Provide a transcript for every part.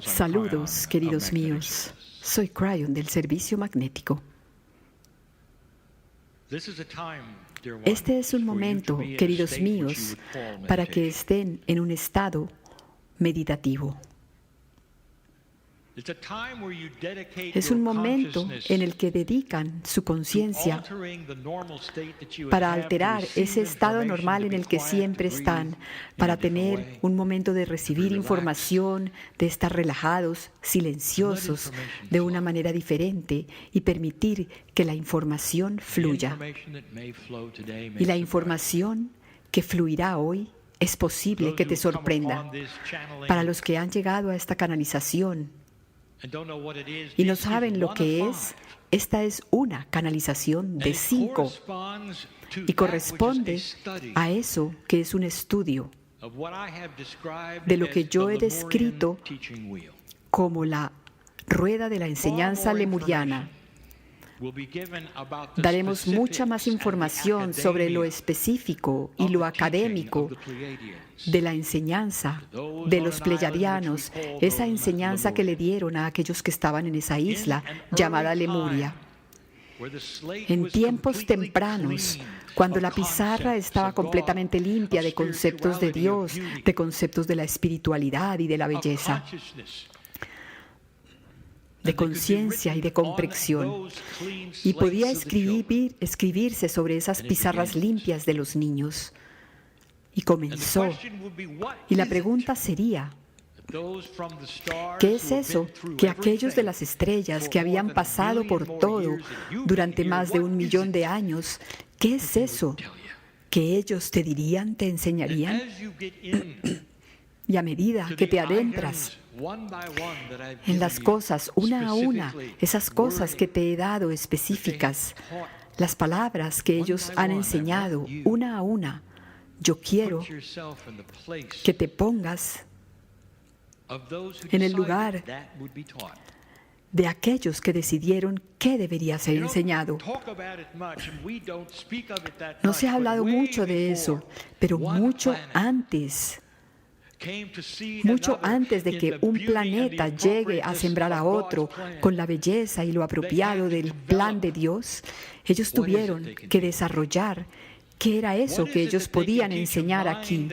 Saludos, queridos míos. Soy Cryon del Servicio Magnético. Este es un momento, queridos míos, para que estén en un estado meditativo. Es un momento en el que dedican su conciencia para alterar ese estado normal en el que siempre están, para tener un momento de recibir información, de estar relajados, silenciosos, de una manera diferente y permitir que la información fluya. Y la información que fluirá hoy es posible que te sorprenda. Para los que han llegado a esta canalización y no saben lo que es, esta es una canalización de 5 y corresponde a eso que es un estudio de lo que yo he descrito como la rueda de la enseñanza lemuriana. Daremos mucha más información sobre lo específico y lo académico de la enseñanza de los pleyadianos, esa enseñanza que le dieron a aquellos que estaban en esa isla llamada Lemuria. En tiempos tempranos, cuando la pizarra estaba completamente limpia de conceptos de Dios, de conceptos de la espiritualidad y de la belleza, de conciencia y de comprensión, y podía escribirse sobre esas pizarras limpias de los niños. Y comenzó. Y la pregunta sería, ¿qué es eso que aquellos de las estrellas que habían pasado por todo durante más de 1 millón de años, qué es eso que ellos te dirían, te enseñarían? Y a medida que te adentras en las cosas, una a una, esas cosas que te he dado específicas, las palabras que ellos han enseñado, una a una, yo quiero que te pongas en el lugar de aquellos que decidieron qué debería ser enseñado. No se ha hablado mucho de eso, pero mucho antes de que un planeta llegue a sembrar a otro con la belleza y lo apropiado del plan de Dios, ellos tuvieron que desarrollar qué era eso que ellos podían enseñar aquí,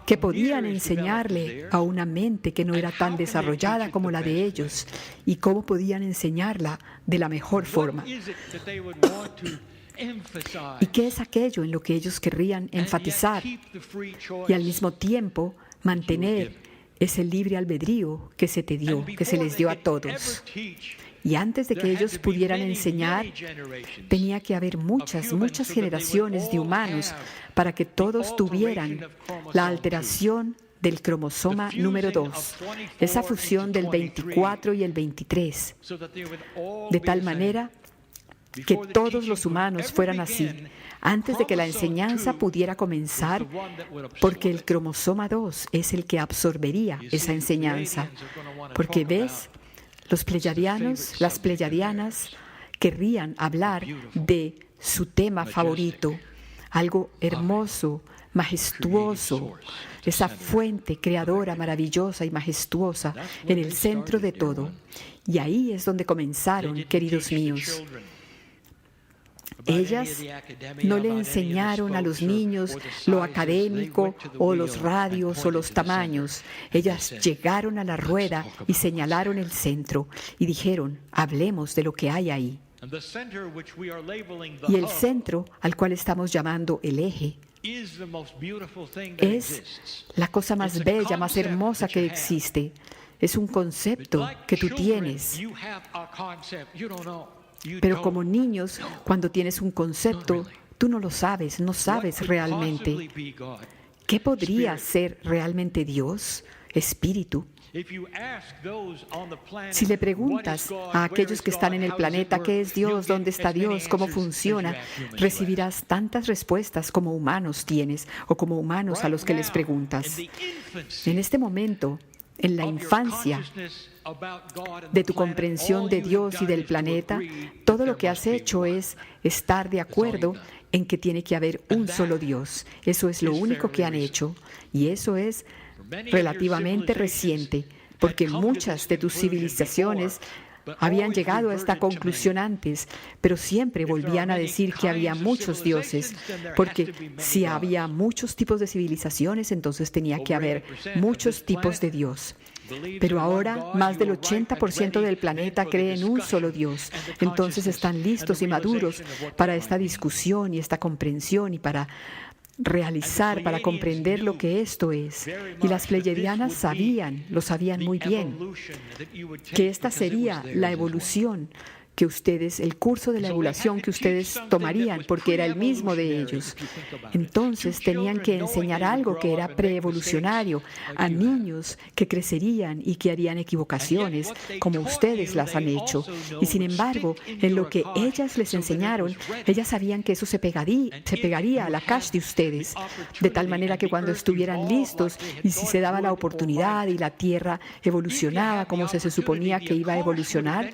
que podían enseñarle a una mente que no era tan desarrollada como la de ellos, y cómo podían enseñarla de la mejor forma. ¿Y qué es aquello en lo que ellos querrían enfatizar y al mismo tiempo mantener ese libre albedrío que se te dio, que se les dio a todos? Y antes de que ellos pudieran enseñar, tenía que haber muchas generaciones de humanos para que todos tuvieran la alteración del cromosoma número 2, esa fusión del 24 y el 23, de tal manera que todos los humanos fueran así, antes de que la enseñanza pudiera comenzar, porque el cromosoma 2 es el que absorbería esa enseñanza. Porque ves, los pleyadianos, las pleyadianas querrían hablar de su tema favorito, algo hermoso, majestuoso, esa fuente creadora maravillosa y majestuosa en el centro de todo. Y ahí es donde comenzaron, queridos míos. Ellas no le enseñaron a los niños lo académico o los radios o los tamaños. Ellas llegaron a la rueda y señalaron el centro y dijeron, hablemos de lo que hay ahí. Y el centro, al cual estamos llamando el eje, es la cosa más bella, más hermosa que existe. Es un concepto que tú tienes. Pero como niños, cuando tienes un concepto, tú no lo sabes, no sabes realmente. ¿Qué podría ser realmente Dios? Espíritu. Si le preguntas a aquellos que están en el planeta qué es Dios, dónde está Dios, cómo funciona, recibirás tantas respuestas como humanos tienes o como humanos a los que les preguntas. En este momento, en la infancia de tu comprensión de Dios y del planeta, todo lo que has hecho es estar de acuerdo en que tiene que haber un solo Dios. Eso es lo único que han hecho y eso es relativamente reciente. porque muchas de tus civilizaciones habían llegado a esta conclusión antes, pero siempre volvían a decir que había muchos dioses, porque si había muchos tipos de civilizaciones, entonces tenía que haber muchos tipos de Dios. Pero ahora más del 80% del planeta cree en un solo Dios. Entonces están listos y maduros para esta discusión y esta comprensión y para realizar, para comprender lo que esto es. Y las pleyadianas lo sabían muy bien, que esta sería la evolución que ustedes, el curso de la evolución que ustedes tomarían, porque era el mismo de ellos. Entonces tenían que enseñar algo que era preevolucionario a niños que crecerían y que harían equivocaciones, como ustedes las han hecho. Y sin embargo, en lo que ellas les enseñaron, ellas sabían que eso se pegaría a la cash de ustedes, de tal manera que cuando estuvieran listos y si se daba la oportunidad y la Tierra evolucionaba como se suponía que iba a evolucionar,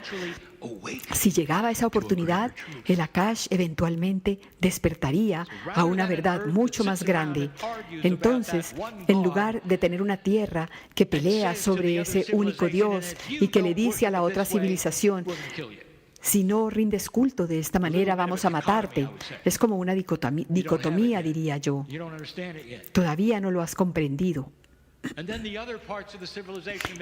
si llegaba esa oportunidad, el Akash eventualmente despertaría a una verdad mucho más grande. Entonces, en lugar de tener una tierra que pelea sobre ese único Dios y que le dice a la otra civilización, si no rindes culto de esta manera, vamos a matarte. Es como una dicotomía, diría yo. Todavía no lo has comprendido.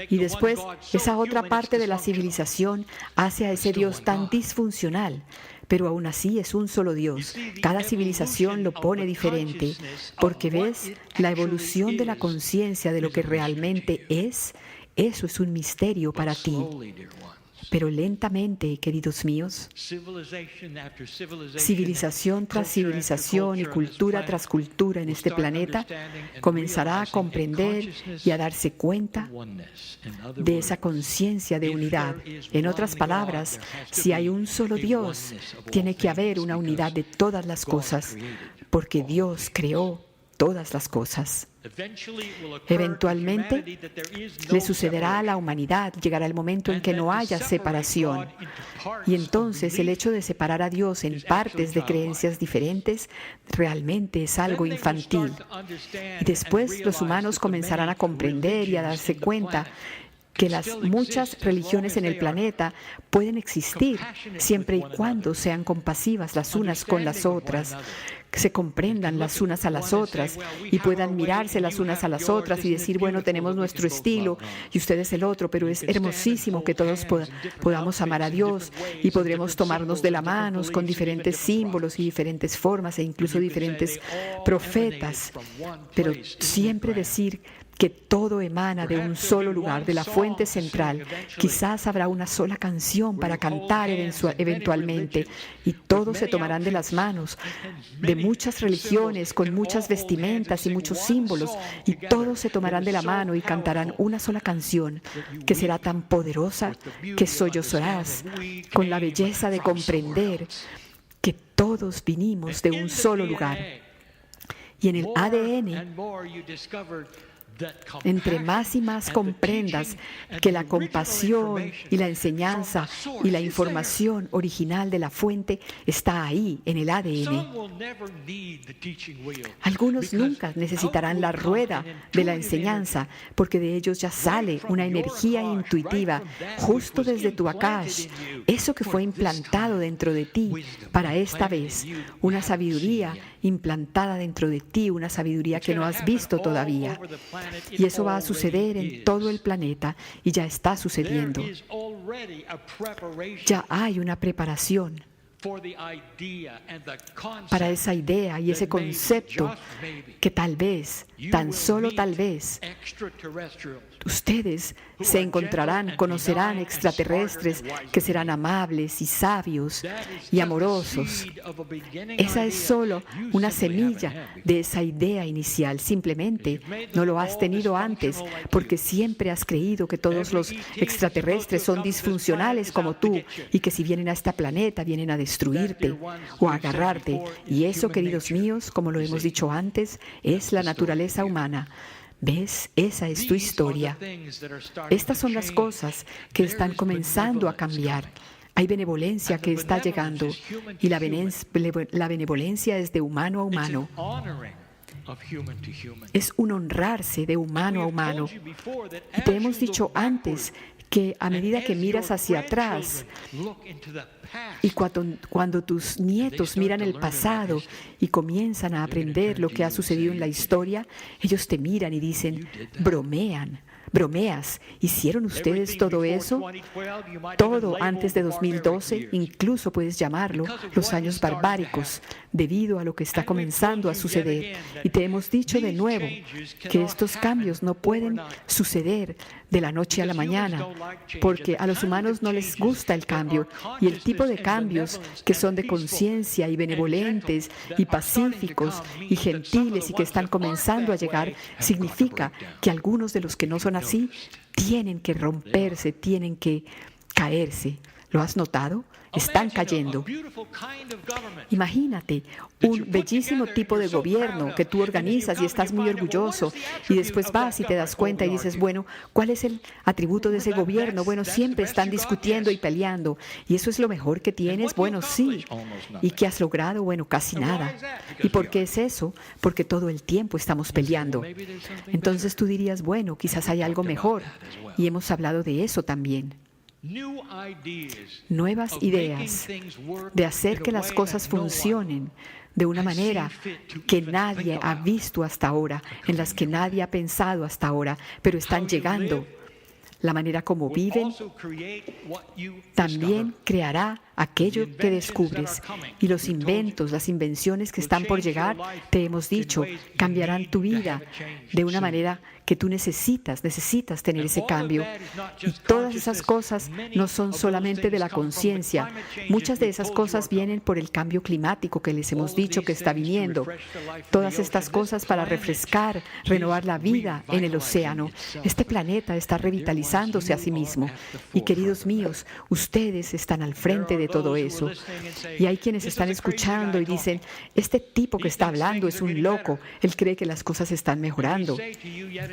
Y después, esa otra parte de la civilización hace a ese Dios tan disfuncional, pero aún así es un solo Dios. Cada civilización lo pone diferente, porque ves, la evolución de la conciencia de lo que realmente es, eso es un misterio para ti. Pero lentamente, queridos míos, civilización tras civilización y cultura tras cultura en este planeta comenzará a comprender y a darse cuenta de esa conciencia de unidad. En otras palabras, si hay un solo Dios, tiene que haber una unidad de todas las cosas, porque Dios creó todas las cosas. Eventualmente le sucederá a la humanidad, llegará el momento en que no haya separación. Y entonces el hecho de separar a Dios en partes de creencias diferentes realmente es algo infantil. Y después los humanos comenzarán a comprender y a darse cuenta que las muchas religiones en el planeta pueden existir siempre y cuando sean compasivas las unas con las otras, que se comprendan las unas a las otras y puedan mirarse las unas a las otras y decir, bueno, tenemos nuestro estilo y ustedes el otro, pero es hermosísimo que todos podamos amar a Dios y podremos tomarnos de la mano con diferentes símbolos y diferentes formas e incluso diferentes profetas, pero siempre decir que todo emana de un solo lugar, de la fuente central. Quizás habrá una sola canción para cantar eventualmente y todos se tomarán de las manos de muchas religiones con muchas vestimentas y muchos símbolos y todos se tomarán de la mano y cantarán una sola canción que será tan poderosa que sollozarás con la belleza de comprender que todos vinimos de un solo lugar. Y en el ADN, entre más y más comprendas que la compasión y la enseñanza y la información original de la fuente está ahí, en el ADN. Algunos nunca necesitarán la rueda de la enseñanza, porque de ellos ya sale una energía intuitiva justo desde tu Akash, eso que fue implantado dentro de ti para esta vez, una sabiduría implantada dentro de ti, una sabiduría que no has visto todavía. Y eso va a suceder en todo el planeta y ya está sucediendo. Ya hay una preparación para esa idea y ese concepto que tal vez, tan solo tal vez, ustedes se encontrarán, conocerán extraterrestres que serán amables y sabios y amorosos. Esa es solo una semilla de esa idea inicial. Simplemente no lo has tenido antes porque siempre has creído que todos los extraterrestres son disfuncionales como tú y que si vienen a este planeta vienen a destruirte o a agarrarte. Y eso, queridos míos, como lo hemos dicho antes, es la naturaleza humana. ¿Ves? Esa es tu historia. Estas son las cosas que están comenzando a cambiar. Hay benevolencia que está llegando y la benevolencia es de humano a humano. Es un honrarse de humano a humano. Y te hemos dicho antes que a medida que miras hacia atrás y cuando tus nietos miran el pasado y comienzan a aprender lo que ha sucedido en la historia, ellos te miran y dicen, bromeas, ¿hicieron ustedes todo eso? Todo antes de 2012, incluso puedes llamarlo los años barbáricos, debido a lo que está comenzando a suceder. Y te hemos dicho de nuevo que estos cambios no pueden suceder de la noche a la mañana, porque a los humanos no les gusta el cambio, y el tipo de cambios que son de conciencia y benevolentes y pacíficos y gentiles y que están comenzando a llegar, significa que algunos de los que no son así tienen que romperse, tienen que caerse. ¿Lo has notado? Están cayendo. Imagínate un bellísimo tipo de gobierno que tú organizas y estás muy orgulloso y después vas y te das cuenta y dices, bueno, ¿cuál es el atributo de ese gobierno? Bueno, siempre están discutiendo y peleando. ¿Y eso es lo mejor que tienes? Bueno, sí. ¿Y qué has logrado? Bueno, casi nada. ¿Y por qué es eso? Porque todo el tiempo estamos peleando. Entonces tú dirías, bueno, quizás hay algo mejor. Y hemos hablado de eso también. Nuevas ideas de hacer que las cosas funcionen de una manera que nadie ha visto hasta ahora, en las que nadie ha pensado hasta ahora, pero están llegando. La manera como viven también creará aquello que descubres. Y los inventos, las invenciones que están por llegar, te hemos dicho, cambiarán tu vida de una manera que tú necesitas tener ese cambio. Y todas esas cosas no son solamente de la conciencia. Muchas de esas cosas vienen por el cambio climático que les hemos dicho que está viniendo. Todas estas cosas para refrescar, renovar la vida en el océano. Este planeta está revitalizándose a sí mismo. Y queridos míos, ustedes están al frente de todo eso. Y hay quienes están escuchando y dicen, este tipo que está hablando es un loco. Él cree que las cosas están mejorando.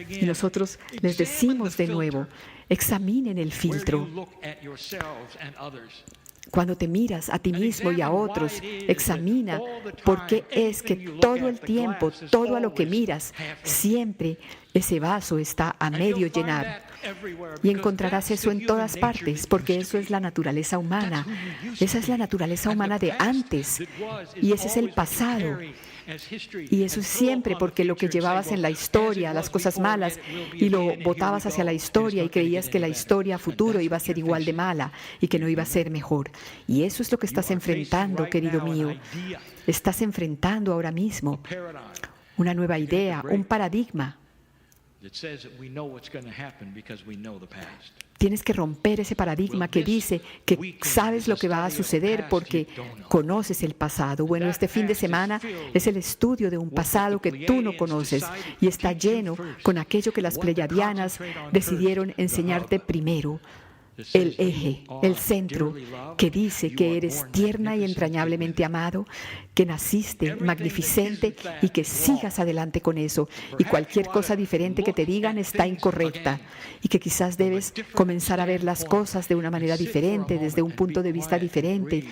Y nosotros les decimos de nuevo, examinen el filtro. Cuando te miras a ti mismo y a otros, examina por qué es que todo el tiempo, todo a lo que miras, siempre ese vaso está a medio llenar. Y encontrarás eso en todas partes, porque eso es la naturaleza humana. Esa es la naturaleza humana de antes, y ese es el pasado. Y eso es siempre porque lo que llevabas en la historia, las cosas malas, y lo botabas hacia la historia y creías que la historia a futuro iba a ser igual de mala y que no iba a ser mejor. Y eso es lo que estás enfrentando, querido mío. Estás enfrentando ahora mismo una nueva idea, un paradigma. Tienes que romper ese paradigma que dice que sabes lo que va a suceder porque conoces el pasado. Bueno, este fin de semana es el estudio de un pasado que tú no conoces y está lleno con aquello que las pleyadianas decidieron enseñarte primero. El eje, el centro, que dice que eres tierna y entrañablemente amado, que naciste magnificente y que sigas adelante con eso. Y cualquier cosa diferente que te digan está incorrecta. Y que quizás debes comenzar a ver las cosas de una manera diferente, desde un punto de vista diferente,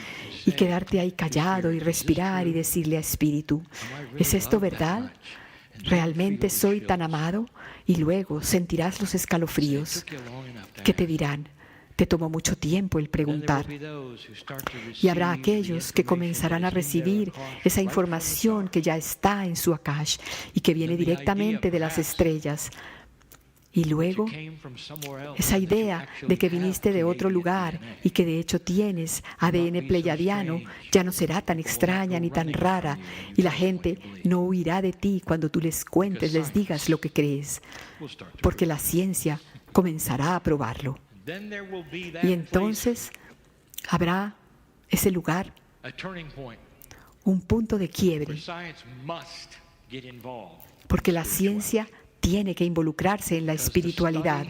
y quedarte ahí callado y respirar y decirle a Espíritu, ¿es esto verdad? ¿Realmente soy tan amado? Y luego sentirás los escalofríos que te dirán, te tomó mucho tiempo el preguntar. Y habrá aquellos que comenzarán a recibir esa información que ya está en su Akash y que viene directamente de las estrellas. Y luego, esa idea de que viniste de otro lugar y que de hecho tienes ADN pleyadiano ya no será tan extraña ni tan rara y la gente no huirá de ti cuando tú les cuentes, les digas lo que crees, porque la ciencia comenzará a probarlo. Y entonces habrá ese lugar, un punto de quiebre, porque la ciencia tiene que involucrarse en la espiritualidad,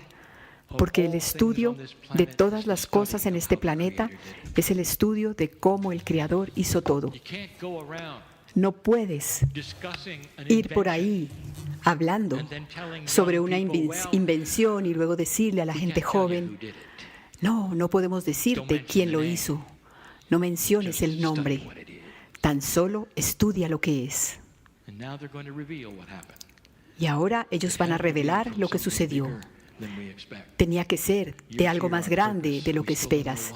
porque el estudio de todas las cosas en este planeta es el estudio de cómo el Creador hizo todo. No puedes ir por ahí hablando sobre una invención y luego decirle a la gente joven, no podemos decirte quién lo hizo. No menciones el nombre, tan solo estudia lo que es. Y ahora ellos van a revelar lo que sucedió. Tenía que ser de algo más grande de lo que esperas.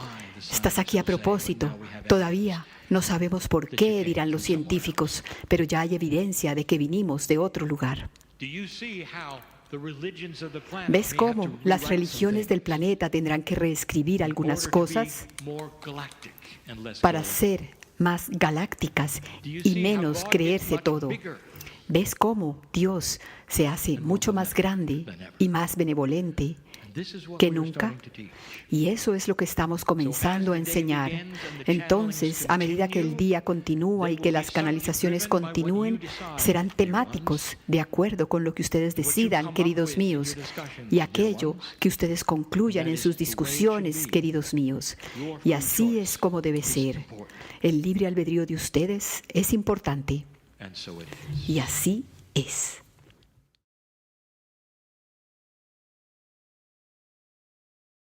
Estás aquí a propósito. Todavía no sabemos por qué, dirán los científicos, pero ya hay evidencia de que vinimos de otro lugar. ¿Ves cómo las religiones del planeta tendrán que reescribir algunas cosas para ser más galácticas y menos creerse todo? ¿Ves cómo Dios se hace mucho más grande y más benevolente que nunca? Y eso es lo que estamos comenzando a enseñar. Entonces, a medida que el día continúa y que las canalizaciones continúen, serán temáticos de acuerdo con lo que ustedes decidan, queridos míos, y aquello que ustedes concluyan en sus discusiones, queridos míos. Y así es como debe ser. El libre albedrío de ustedes es importante. Y así es.